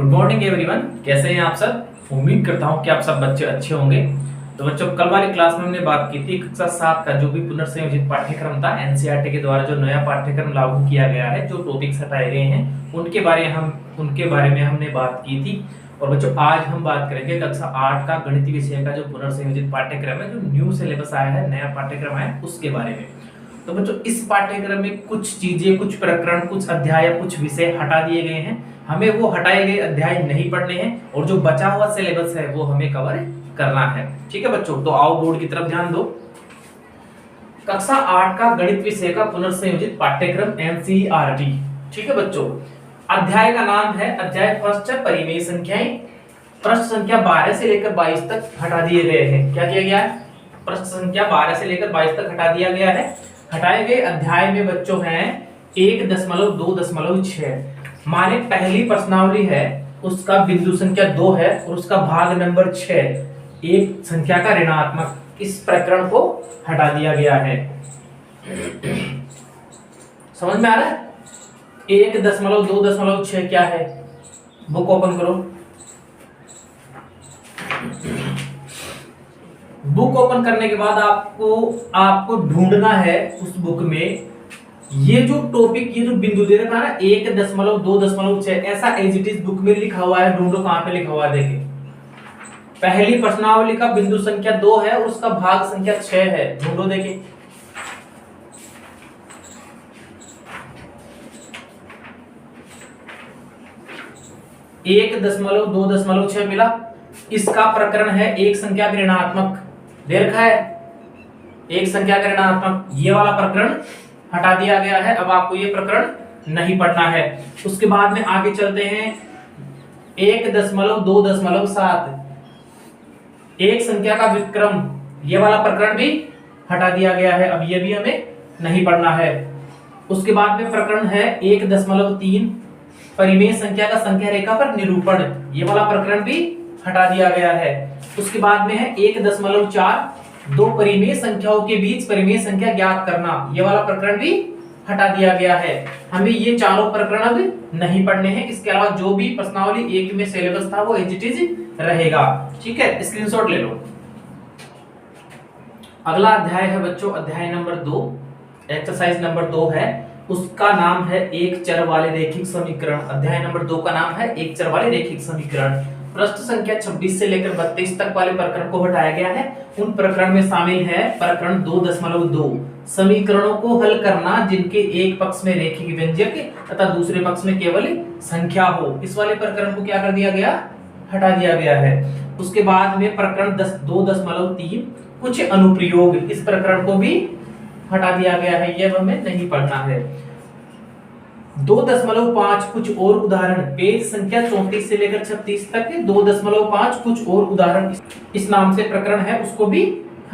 Good morning everyone. कैसे हैं आप सब? उम्मीद करता हूं कि आप सब बच्चे अच्छे होंगे। तो बच्चों, कल वाली क्लास में हमने बात की थी कक्षा 7 का जो भी पुनर्संयोजित पाठ्यक्रम था, एनसीईआरटी के द्वारा जो नया पाठ्यक्रम लागू किया गया है, जो टॉपिक्स हटाए गए हैं उनके बारे में हमने बात की थी। और बच्चों, आज हम बात करेंगे कक्षा 8 का गणित विषय का जो पुनर्संयोजित पाठ्यक्रम है, जो न्यू सिलेबस आया है, नया पाठ्यक्रम आया है, उसके बारे में। तो बच्चों, इस पाठ्यक्रम में कुछ चीजें, कुछ प्रकरण, कुछ अध्याय, कुछ विषय हटा दिए गए हैं। हमें वो हटाए गए अध्याय नहीं पढ़ने हैं और जो बचा हुआ सिलेबस है वो हमें कवर करना है। ठीक है बच्चों, तो आओ बोर्ड की तरफ ध्यान दो। कक्षा 8 का गणित विषय का पुनर्संयोजित पाठ्यक्रम एनसीईआरटी। ठीक है बच्चों, अध्याय का नाम है, अध्याय फर्स्ट है परिमेय संख्याएं। प्रश्न संख्या 12 से लेकर 22 तक हटा दिए गए हैं। क्या किया गया है? प्रश्न संख्या 12 से लेकर 22 तक हटा दिया गया है। हटाए गए अध्याय में बच्चों हैं 1.2.6। माने पहली प्रश्नावली है, उसका बिंदु संख्या 2 है और उसका भाग नंबर 6 एक संख्या का ऋणात्मक, इस प्रकरण को हटा दिया गया है। समझ में आ रहा है? 1.2.6 क्या है? बुक ओपन करो। बुक ओपन करने के बाद आपको ढूंढना है उस बुक में ये जो टॉपिक, ये जो बिंदु दे रखा है ना 1.2.6, ऐसा एज इट इज बुक में लिखा हुआ है। ढूंढो कहां पे लिखा हुआ है। देखिए, पहली प्रश्नावली का बिंदु संख्या 2 है और उसका भाग संख्या 6 है। ढूंढो, देखिए। एक 1.2.6 मिला। इसका प्रकरण है एक संख्या का ऋणात्मक, दे रखा है एक संख्या का ऋणात्मक। ये वाला प्रकरण हटा दिया गया है। अब आपको ये प्रकरण नहीं पढ़ना है। उसके बाद में आगे चलते हैं 1.2.7, एक संख्या का व्युत्क्रम। ये वाला प्रकरण भी हटा दिया गया है। अब ये भी हमें नहीं पढ़ना है। उसके बाद में प्रकरण है 1.3, परिमेय संख्या का संख्या रेखा पर निरूपण। ये वाला प्रकरण भी हटा दिया गया है। उसके बाद में है 1.4, दो परिमेय संख्याओं के बीच परिमेय संख्या ज्ञात करना। ये वाला प्रकरण भी हटा दिया गया है। हमें ये चारों प्रकरण अब नहीं पढ़ने हैं। इसके अलावा जो भी प्रश्नावली 1 में सिलेबस था वो एज इट इज रहेगा। ठीक है, स्क्रीनशॉट ले लो। अगला अध्याय है बच्चों, अध्याय नंबर 2, एक्सरसाइज नंबर 2 है। उसका नाम है एक चर वाले रैखिक समीकरण। अध्याय नंबर 2 का नाम है एक चर वाले रैखिक समीकरण। प्रश्न संख्या 26 से लेकर 32 तक वाले प्रकरण को हटाया गया है। उन प्रकरण में शामिल है प्रकरण 2.2, समीकरणों को हल करना जिनके एक पक्ष में रैखिक व्यंजक तथा दूसरे पक्ष में केवल संख्या हो। इस वाले प्रकरण को क्या कर दिया गया? हटा दिया गया है। उसके बाद में प्रकरण 2.3, कुछ अनुप्रयोग, इस प्रकरण को भी हटा दिया गया है। यह हमें नहीं पढ़ना है। 2.5, कुछ और उदाहरण, पेज संख्या 34 से लेकर 36 तक 2.5, कुछ और उदाहरण, इस नाम से प्रकरण है, उसको भी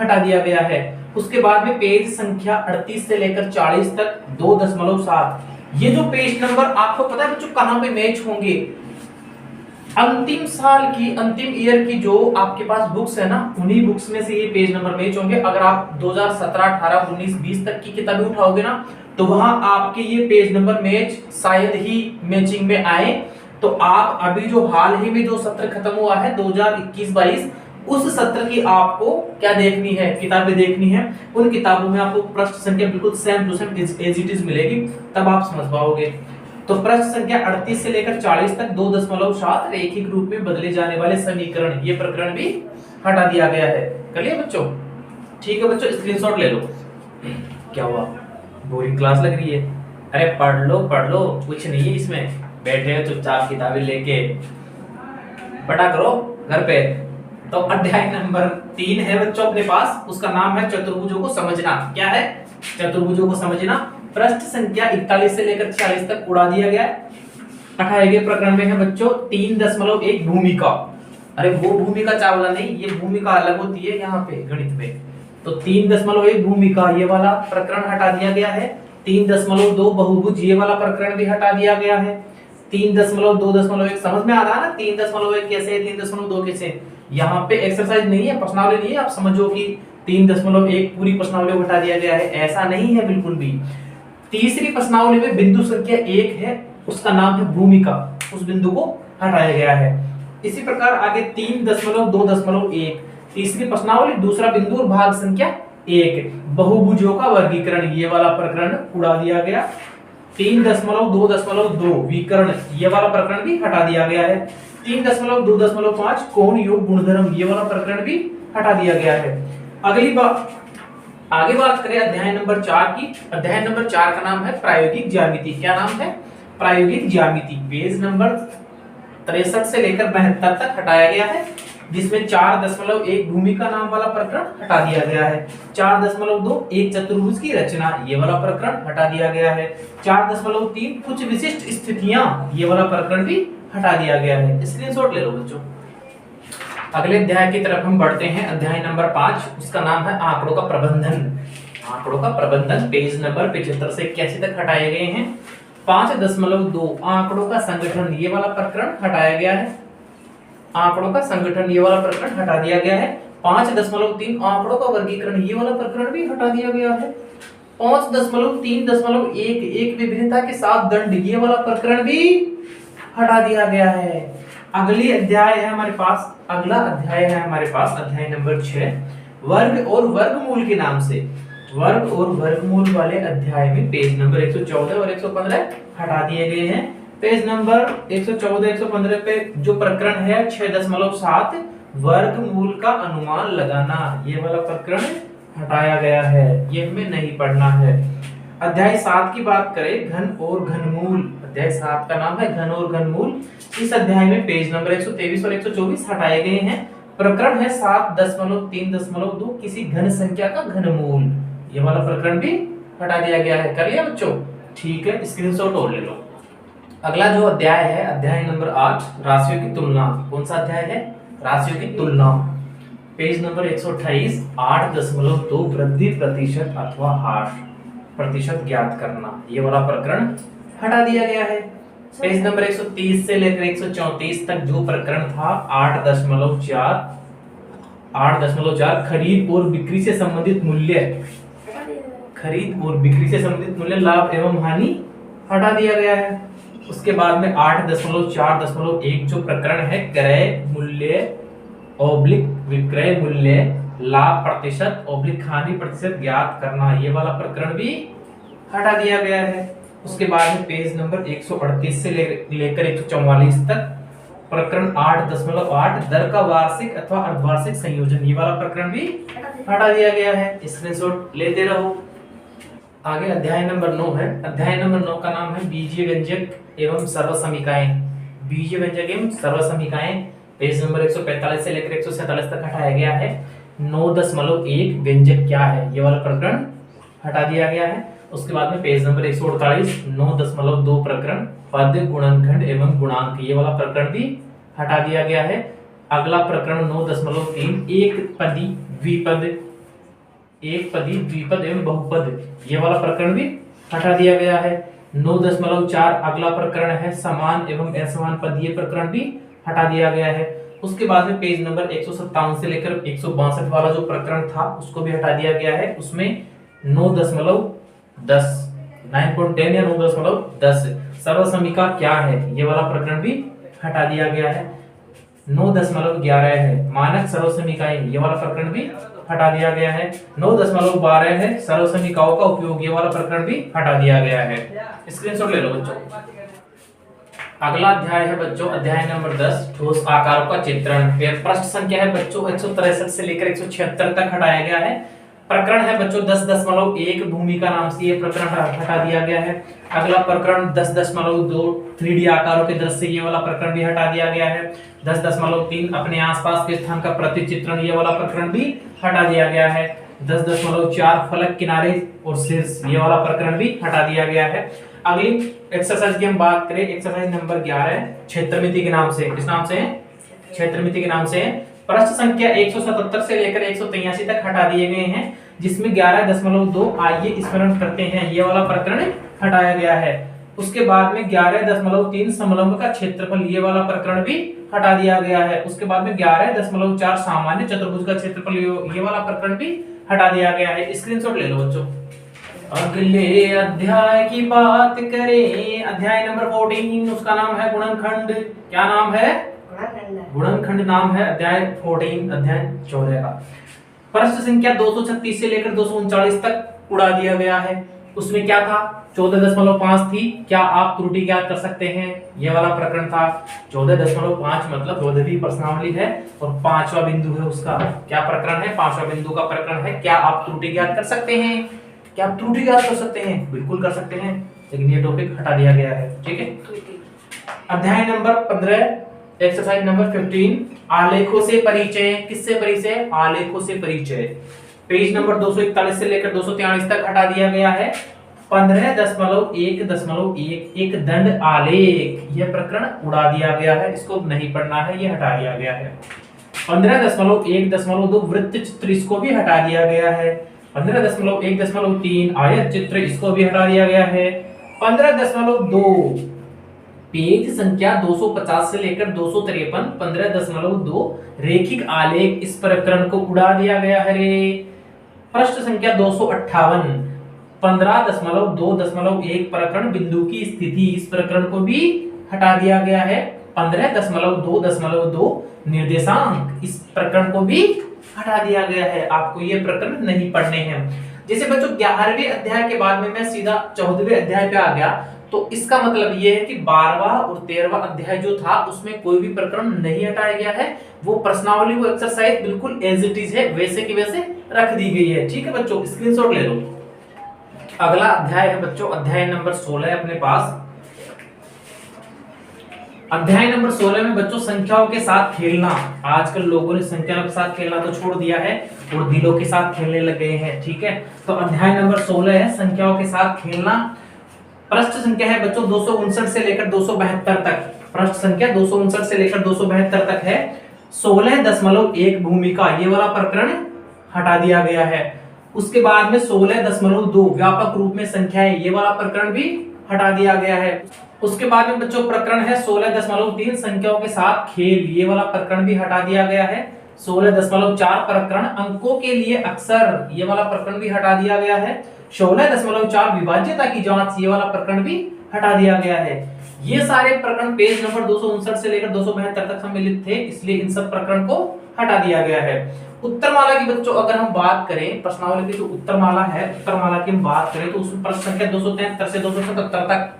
हटा दिया गया है। उसके बाद में पेज संख्या 38 से लेकर 40 तक 2.7। ये जो पेज नंबर आपको पता है बच्चों कहां पे मैच होंगे? अंतिम साल की, अंतिम ईयर की जो आपके पास बुक्स है ना, उन्हीं बुक्स में से ये पेज नंबर मैच होंगे। अगर आप 2017, 18, 19, 20 तक की किताबें उठाओगे ना, तो वहां आपके ये पेज नंबर मैच शायद ही मैचिंग में आए। तो आप अभी जो हाल ही में जो सत्र खत्म हुआ है 2021-22, उस सत्र की आपको क्या देखनी है? किताबें देखनी है। उन किताबों में आपको प्रश्न संख्या बिल्कुल same to same as it is मिलेगी, तब आप समझ पाओगे। तो प्रश्न संख्या 38 से लेकर 40 तक 2.7 रैखिक रूप में बदले जाने वाले समीकरण, ये प्रकरण भी हटा दिया गया है। कर लिया बच्चों? ठीक है बच्चों, स्क्रीनशॉट ले लो। क्या हुआ? बोरिंग क्लास लग रही है? अरे पढ़ लो, कुछ नहीं है इसमें। बैठे हो चुपचाप किताबें लेके, पढ़ा करो घर पे। तो अध्याय नंबर 3 है बच्चों अपने पास, उसका नाम है चतुर्भुजों को समझना। क्या है? चतुर्भुजों को समझना। प्रश्न संख्या 41 से लेकर 46 तक उड़ा दिया गया है। हटाए गए प्रकरण में है बच्चों 3.1, भूमिका। अरे वो भूमिका चावला नहीं, ये भूमिका अलग होती है यहाँ पे गणित में। तो 3.1 भूमिका, ये वाला प्रकरण हटा दिया गया है। 3.2 बहुभुज, ये वाला प्रकरण भी हटा दिया गया है। 3.2.1 समझ में आ रहा है ना? 3.1 कैसे, 3.2 कैसे? यहाँ पे एक्सरसाइज नहीं है, प्रश्नावली नहीं है। आप समझो कि 3.1 पूरी प्रश्नावली को हटा दिया गया है, ऐसा नहीं है बिल्कुल भी। तीसरी प्रश्नावली में बिंदु संख्या 1 है, उसका नाम है भूमिका, उस बिंदु को हटाया गया है। इसी प्रकार आगे 3.2.1 तीसरी प्रश्नावली दूसरा बिंदु और भाग संख्या 1 बहुभुजों का वर्गीकरण, ये वाला प्रकरण उड़ा दिया गया। 3.2.2 विकर्ण, ये वाला प्रकरण भी हटा दिया गया है। 3.2.5 कोण योग गुणधर्म, ये वाला प्रकरण भी हटा दिया गया है। अगली बात आगे बात करें अध्याय नंबर 4 की। अध्याय नंबर 4 का नाम है प्रायोगिक ज्यामिति। क्या नाम है? प्रायोगिक ज्यामिति। पेज नंबर 63 से लेकर 72 तक हटाया गया है, जिसमें 4.1 भूमिका नाम वाला प्रकरण हटा दिया गया है। 4.2 एक चतुर्भुज की रचना, ये वाला प्रकरण हटा दिया गया है। 4.3 कुछ विशिष्ट स्थितियां, ये वाला प्रकरण भी हटा दिया गया है। स्क्रीनशॉट ले लो बच्चों। अगले अध्याय की तरफ हम बढ़ते हैं। अध्याय नंबर 5, उसका नाम है आंकड़ों का प्रबंधन। आंकड़ों का प्रबंधन पेज नंबर 75 से 81 तक हटाए गए हैं। 5.2 आंकड़ों का संगठन, ये वाला प्रकरण हटाया गया है। आंकड़ों का संगठन, ये वाला प्रकरण हटा दिया गया है। 5.3 आंकड़ों का वर्गीकरण, ये वाला प्रकरण भी हटा दिया गया है। 5.3.1 एक विभिन्नता के साथ दंड, ये वाला प्रकरण भी हटा दिया गया है। अगली अध्याय है हमारे पास, अगला अध्याय है हमारे पास अध्याय नंबर 6 वर्ग और वर्गमूल के नाम से। वर्ग और वर्गमूल वाले अध्याय में पेज नंबर 114 और 115 हटा दिए गए हैं। पेज नंबर 114 115 पे जो प्रकरण है 6.7 वर्गमूल का अनुमान लगाना, ये वाला प्रकरण हटाया गया है, ये हमें नहीं पढ़ना है। अध्याय 7 की बात करें घन और घनमूल। अध्याय 7 का नाम है घन और घनमूल। इस अध्याय में पेज नंबर 123 और 124 हटाए गए हैं। प्रकरण है 7.3.2 किसी घन संख्या का घनमूल, ये वाला प्रकरण भी हटा दिया गया है। कर लिया बच्चों? ठीक है, स्क्रीनशॉट और ले लो। अगला जो अध्याय है अध्याय नंबर 8 राशियों की तुलना। कौन सा अध्याय है? राशियों की तुलना। पेज नंबर 128 8.2 वृद्धि प्रतिशत अथवा ह्रास प्रतिशत ज्ञात करना, ये वाला प्रकरण हटा दिया गया है। पेज नंबर 130 से लेकर 134 तक जो प्रकरण था 8.4 खरीद और बिक्री से संबंधित मूल्य, खरीद और बिक्री से संबंधित मूल्य लाभ एवं हानि हटा दिया गया है। उसके बाद में 8.4.1 जो प्रकरण है क्रय मूल्य ओब्लिक विक्रय मूल्य लाभ प्रतिशत ओब्लिक हानि प्रतिशत ज्ञात करना, ये वाला प्रकरण भी हटा दिया गया है। उसके बाद में पेज नंबर 138 से लेकर 144 तक प्रकरण 8.8 दर का वार्षिक अथवा अर्धवार्षिक संयोजन, ये वाला प्रकरण भी हटा दिया गया है। स्क्रीनशॉट लेते रहो। आगे अध्याय नंबर 9 है। अध्याय नंबर 9 का नाम है बीजीय व्यंजक एवं सर्वसमीकाएं। बीजीय व्यंजक एवं सर्वसमीकाएं पेज नंबर 145 से लेकर 147 तक हटाया गया है। 9.1 व्यंजक क्या है, ये वाला प्रकरण हटा दिया गया है। उसके बाद में पेज नंबर 148 9.2 प्रकरण पद गुणनखंड एवं गुणांक, ये वाला प्रकरण भी हटा दिया गया है। अगला प्रकरण 9.3 एक पदी द्विपद एवं बहुपद, ये वाला प्रकरण भी हटा दिया गया है। 9.4 अगला प्रकरण है समान एवं असमान पद, ये प्रकरण भी हटा दिया गया है। उसके बाद में पेज नंबर 157 से लेकर 162 वाला जो प्रकरण था उसको भी हटा दिया गया है। उसमें 9.10 या 9.10 सर्वसमीका क्या है, ये वाला प्रकरण भी हटा दिया गया है। 9.11 है मानक सर्वसमीकाएं, ये वाला प्रकरण भी हटा दिया गया है। 9.12 है सर्वसमीकाओं का उपयोग, ये वाला प्रकरण भी हटा दिया गया है। स्क्रीनशॉट ले लो बच्चों। अगला अध्याय है बच्चों अध्याय नंबर 10 ठोस आकारों का चित्रण। पृष्ठ संख्या है बच्चों 163 से लेकर 176 तक हटाया गया है। प्रकरण है बच्चों 10.1 भूमिका नाम से, ये प्रकरण हटा दिया गया है। अगला प्रकरण 10.2 3D आकारों के दृश्य, ये वाला प्रकरण भी हटा दिया गया है। 10.3 अपने आसपास के स्थान का प्रतिचित्रण, ये वाला प्रकरण भी हटा दिया गया है। 10.4 फलक किनारे और शीर्ष, ये वाला प्रकरण भी हटा दिया गया है। अगली एक्सरसाइज की हम बात करें, एक्सरसाइज नंबर 11 क्षेत्रमिति के नाम से। किस नाम से है? क्षेत्रमिति के नाम से। प्रश्न संख्या 177 से लेकर 183 तक हटा दिए गए हैं, जिसमें 11.2 आइए स्मरण करते हैं, ये वाला प्रकरण हटाया गया है। उसके बाद में 11.3 समलंब का क्षेत्रफल, ये वाला प्रकरण भी हटा दिया गया है। उसके बाद में 11.4 सामान्य चतुर्भुज का क्षेत्रफल, ये वाला प्रकरण भी हटा दिया गया है। स्क्रीनशॉट ले लो बच्चों। अगले अध्याय की बात करें, अध्याय नंबर 14, उसका नाम है गुणनखंड। क्या नाम है? गुणनखंड नाम है अध्याय 14, अध्याय 14 का। प्रश्न संख्या 236 से लेकर 239 तक उड़ा दिया गया है। उसमें क्या था? 14.5 थी। क्या आप त्रुटि ज्ञात कर सकते हैं? ये वाला प्रकरण था। 14.5 मतलब 14वीं प्रश्नावली है और 5वां बिंदु है उसका। क्या प्रकरण है? 5वां बिंदु का प्रकरण है। क्या आप त्रुटि ज्ञात कर सकते हैं? क्या आप त्रुटि ज्ञात कर सकते हैं? बिल्कुल कर सकते हैं, लेकिन ये टॉपिक हटा दिया गया है। ठीक है। अध्याय नंबर 15, एक्सरसाइज नंबर 15, आलेखों से परिचय। किससे परिचय? आलेखों से परिचय। पेज नंबर 241 से लेकर 243 तक हटा दिया गया है। 15.1.1 एक दंड आलेख, यह प्रकरण उड़ा दिया गया है, इसको नहीं पढ़ना है, यह हटा दिया गया है। 15.1.2 वृत्त चित्र, इसको भी हटा दिया गया है। 15.1.3 आयत चित्र, इसको भी हटा दिया गया है। 15.2 पेज संख्या 250 से लेकर 253, 15.2 रेखिक आलेख, इस प्रकरण को उड़ा दिया गया है रे। प्रश्न संख्या 258, 15.2.1 प्रकरण बिंदु की स्थिति, इस प्रकरण को भी हटा दिया गया है। 15.2.2 निर्देशांक, इस प्रकरण को भी हटा दिया गया है। आपको ये प्रकरण नहीं पढ़ने हैं। जैसे बच्चों 11वें अध्याय के बाद में मैं सीधा 14वें अध्याय पे आ गया, तो इसका मतलब ये है कि 12वां और 13वां अध्याय जो था उसमें कोई भी प्रकरण नहीं हटाया गया है। वो प्रश्नावली, वो एक्सरसाइज बिल्कुल एज इट इज है, वैसे की वैसे रख दी गई है। ठीक है बच्चों, स्क्रीनशॉट ले लो। अगला अध्याय है बच्चों अध्याय नंबर 16 अपने पास। अध्याय नंबर 16 में बच्चों संख्याओं के साथ खेलना। आजकल लोगों ने संख्याओं के साथ खेलना तो छोड़ दिया है और दिलों के साथ खेलने लग गए हैं। ठीक है, तो अध्याय नंबर 16 है संख्याओं के साथ खेलना। प्रश्न संख्या है बच्चों 259 से लेकर 272 तक। प्रश्न संख्या 259 से लेकर 272 तक है। 16.1 भूमिका, ये वाला प्रकरण हटा दिया गया है। उसके बाद में 16.2 व्यापक रूप में संख्याएं, ये वाला प्रकरण भी हटा दिया गया है। उसके बाद में बच्चों प्रकरण है 16.3 संख्याओं के साथ खेल, ये वाला प्रकरण भी हटा दिया गया है। 16.4 प्रकरण अंकों के लिए अक्षर, ये वाला प्रकरण भी हटा दिया गया है। 16.4 विभाज्यता की जांच, ये वाला प्रकरण भी हटा दिया गया है। ये सारे प्रकरण पेज नंबर 259 से लेकर 272 तक सम्मिलित थे, इसलिए इन सब प्रकरण को हटा दिया गया है। उत्तरमाला की बच्चों अगर हम बात करें, प्रश्नावली की जो उत्तरमाला है, उत्तरमाला की हम बात करें तो उसमें प्रश्न संख्या 273 से 277 तक,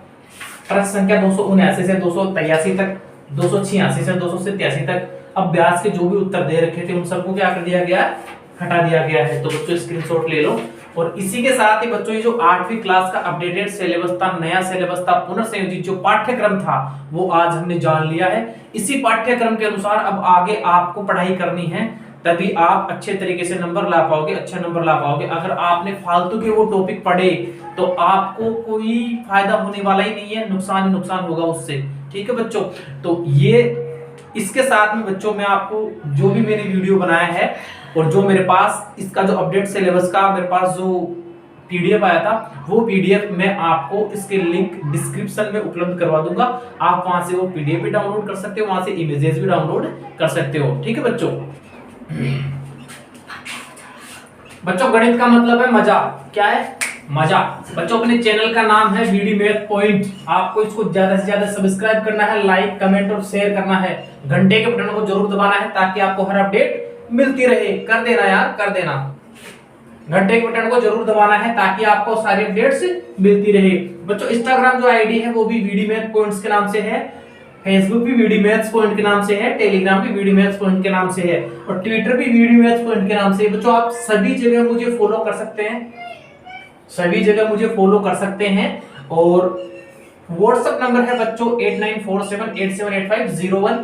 प्रश्न संख्या 279 से 283 तक, 286 से 287 तक अभ्यास के जो भी उत्तर दे रखे थे उन सबको क्या कर दिया गया? हटा दिया गया है। तो बच्चों स्क्रीनशॉट ले लो। और इसी के साथ ही बच्चों ये जो 8वीं क्लास का अपडेटेड सिलेबस था, नया सिलेबस था, पुनर्संयोजित जो पाठ्यक्रम था, वो आज हमने जान लिया है। इसी पाठ्यक्रम के अनुसार अब आगे आपको पढ़ाई करनी है, तभी आप अच्छे तरीके से नंबर ला पाओगे, अच्छे नंबर ला पाओगे। अगर आपने फालतू के वो टॉपिक पढ़े तो आपको कोई फायदा होने वाला ही नहीं है, नुकसान ही नुकसान होगा उससे। ठीक है बच्चों, तो ये इसके साथ में बच्चों मैं आपको जो भी मैंने वीडियो बनाया है और जो मेरे पास इसका जो अपडेट सिलेबस का मेरे पास जो पीडीएफ आया था, वो पीडीएफ मैं आपको इसके लिंक डिस्क्रिप्शन में उपलब्ध करवा दूंगा। आप वहां से वो पीडीएफ भी डाउनलोड कर सकते हो, वहां से इमेजेस भी डाउनलोड कर सकते हो। ठीक है बच्चों। बच्चों गणित का मतलब है मजा। क्या है? मजा। बच्चों अपने चैनल का नाम है बीडी मैथ पॉइंट। आपको इसको ज्यादा से ज्यादा सब्सक्राइब करना है, लाइक कमेंट और शेयर करना है, घंटे के बटन को जरूर दबाना है ताकि आपको हर अपडेट मिलती रहे। कर देना यार, कर देना, घंटे के बटन को जरूर दबाना है ताकि आपको सारी अपडेट्स मिलती रहे। बच्चों इंस्टाग्राम जो आईडी है वो भी बीडी मैथ पॉइंट्स के नाम से है, फेसबुक भी बीडी मैथ्स पॉइंट के नाम से है, टेलीग्राम भी बीडी मैथ्स पॉइंट के नाम से है और ट्विटर भी बीडी मैथ्स पॉइंट के नाम से है। बच्चों आप सभी जगह मुझे फॉलो कर सकते हैं, सभी जगह मुझे फॉलो कर सकते हैं। और व्हाट्सएप नंबर है बच्चों 8947878501।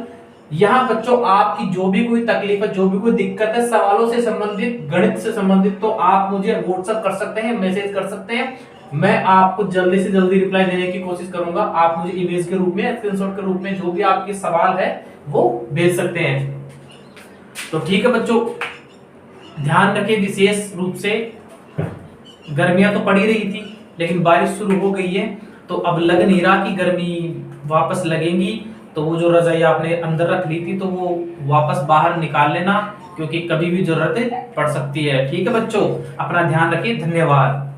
यहाँ बच्चों आपकी जो भी कोई तकलीफ है, जो भी कोई दिक्कत है, सवालों से संबंधित, गणित से संबंधित, तो आप मुझे व्हाट्सएप कर सकते हैं, मैसेज कर सकते हैं। मैं आपको जल्दी से जल्दी रिप्लाई देने की कोशिश करूंगा। आप मुझे इमेज के रूप में, स्क्रीनशॉट के रूप में जो भी आपके सवाल है वो भेज सकते हैं। तो ठीक है बच्चों, ध्यान रखें विशेष रूप से, गर्मियां तो पड़ी रही थी लेकिन बारिश शुरू हो गई है, तो अब लग नहीं रहा कि गर्मी वापस लगेगी। तो वो जो रजाई आपने अंदर रख ली थी तो वो वापस बाहर निकाल लेना, क्योंकि कभी भी जरूरत पड़ सकती है। ठीक है बच्चों, अपना ध्यान रखिए। धन्यवाद।